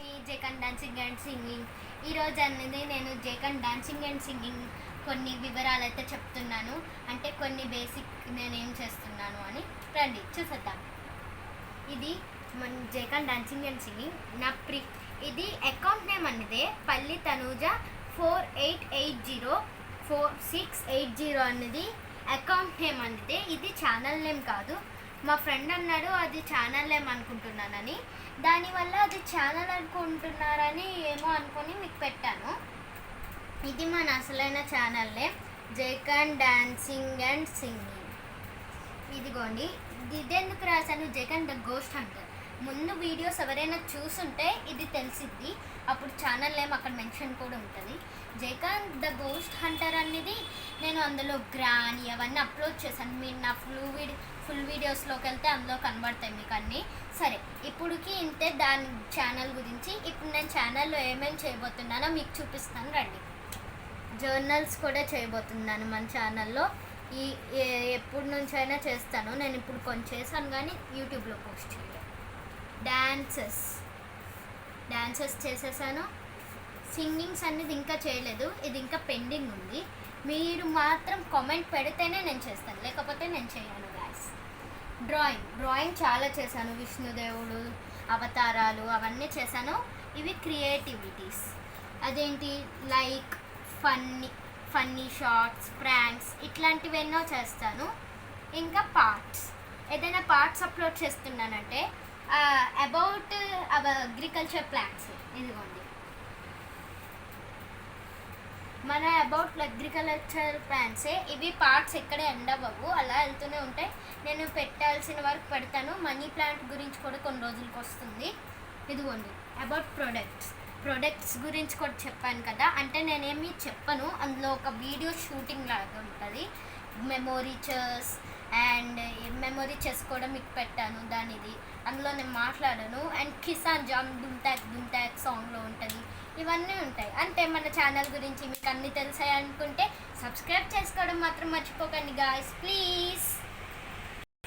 Me Jaikan dancing and singing. ఈరోజు అనేది నేను జేకన్ డాన్సింగ్ అండ్ సింగింగ్ కొన్ని వివరాలు అయితే చెప్తున్నాను. అంటే కొన్ని బేసిక్ నేనేం చేస్తున్నాను అని రండి చూసేద్దాం. ఇది మన జేకన్ డాన్సింగ్ అండ్ సింగింగ్ నా ఇది అకౌంట్ నేమ్ అనేది పల్లి తనూజ 48804680 అనేది అకౌంట్ నేమ్ అనేది. ఇది ఛానల్ నేమ్ కాదు. మా ఫ్రెండ్ అన్నాడు అది ఛానల్ నేమ్ అనుకుంటున్నానని, దానివల్ల అది ఛానల్ అనుకుంటున్నారని ఏమో అనుకొని మీకు పెట్టాను. ఇది మన అసలైన channel name Jaikan dancing and singing. ఇదిగోండి, ఇదెందుకు రాశాను జేకన్ ద గోస్ట్ హంటర్. ముందు వీడియోస్ ఎవరైనా చూసుంటే ఇది తెలిసిద్ది, అప్పుడు ఛానల్ నేమ్ అక్కడ మెన్షన్ కూడా ఉంటుంది. జేకన్ ద గోస్ట్ హంటర్ అనేది నేను అందులో గ్రాని అవన్నీ అప్లోడ్ చేశాను. మీరు నా ఫుల్ వీడియోస్లోకి వెళ్తే అందులో కనబడతాయి మీకు అన్నీ. సరే, ఇప్పుడుకి ఇంతే దాని ఛానల్ గురించి. ఇప్పుడు నేను ఛానల్లో ఏమేమి చేయబోతున్నానో మీకు చూపిస్తాను రండి. జర్నల్స్ కూడా చేయబోతున్నాను మన ఛానల్లో. ఎప్పటి నుంచైనా చేస్తాను. నేను ఇప్పుడు కొన్ని చేశాను కానీ యూట్యూబ్లో పోస్ట్ చేయలేదు. డాన్సెస్ చేసేసాను. సింగింగ్స్ అనేది ఇంకా చేయలేదు, ఇది ఇంకా పెండింగ్ ఉంది. మీరు మాత్రం కామెంట్ పెడితేనే నేను చేస్తాను, లేకపోతే నేను చేయను గాయస్. డ్రాయింగ్ చాలా చేశాను. విష్ణుదేవుడు అవతారాలు అవన్నీ చేశాను. ఇవి క్రియేటివిటీస్. అదేంటి లైక్ ఫన్నీ షార్ట్స్, ప్రాంక్స్ ఇట్లాంటివి ఎన్నో చేస్తాను. ఇంకా ఏదైనా పార్ట్స్ అప్లోడ్ చేస్తున్నానంటే అబౌట్ అగ్రికల్చర్ ప్లాంట్స్. ఇదిగోండి, మన అబౌట్ అగ్రికల్చర్ ప్లాంట్సే ఇవి. పార్ట్స్ ఎక్కడ ఎండ్ అవ్వవు, అలా వెళ్తూనే ఉంటాయి. నేను పెట్టాల్సిన వరకు పెడతాను. మనీ ప్లాంట్ గురించి కూడా కొన్ని రోజులకు వస్తుంది. ఇదిగోండి, అబౌట్ ప్రొడక్ట్స్ గురించి కూడా చెప్పాను కదా. అంటే నేనేమి చెప్పను, అందులో ఒక వీడియో షూటింగ్ లాగా ఉంటుంది. మెమొరీ చెస్ కూడా మీకు పెట్టాను దానిది. అందులో నేను మాట్లాడాను. అండ్ కిసాన్ జామ్ దుంటాక్ సాంగ్లో ఉంటుంది. ఇవన్నీ ఉంటాయి. అంటే మన ఛానల్ గురించి మీకు అన్నీ తెలిసాయి అనుకుంటే సబ్స్క్రైబ్ చేసుకోవడం మాత్రం మర్చిపోకండి గాయ్స్, ప్లీజ్.